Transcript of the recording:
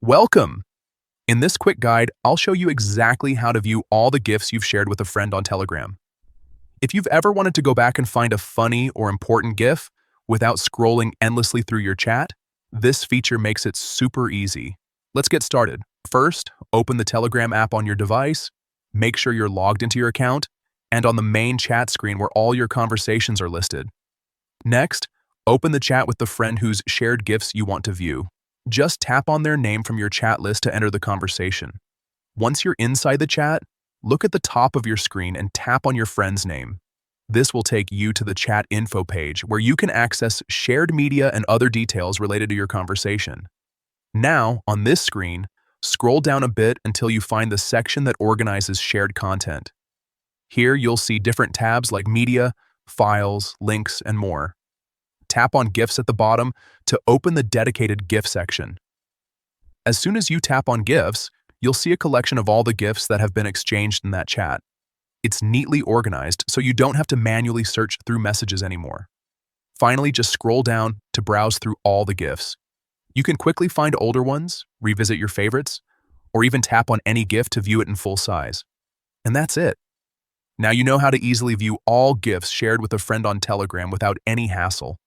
Welcome! In this quick guide, I'll show you exactly how to view all the GIFs you've shared with a friend on Telegram. If you've ever wanted to go back and find a funny or important GIF without scrolling endlessly through your chat, this feature makes it super easy. Let's get started. First, open the Telegram app on your device, make sure you're logged into your account, and on the main chat screen where all your conversations are listed. Next, open the chat with the friend whose shared GIFs you want to view. Just tap on their name from your chat list to enter the conversation. Once you're inside the chat, look at the top of your screen and tap on your friend's name. This will take you to the chat info page where you can access shared media and other details related to your conversation. Now, on this screen, scroll down a bit until you find the section that organizes shared content. Here you'll see different tabs like Media, Files, Links, and more. Tap on GIFs at the bottom to open the dedicated GIF section. As soon as you tap on GIFs, you'll see a collection of all the GIFs that have been exchanged in that chat. It's neatly organized, so you don't have to manually search through messages anymore. Finally, just scroll down to browse through all the GIFs. You can quickly find older ones, revisit your favorites, or even tap on any GIF to view it in full size. And that's it. Now you know how to easily view all GIFs shared with a friend on Telegram without any hassle.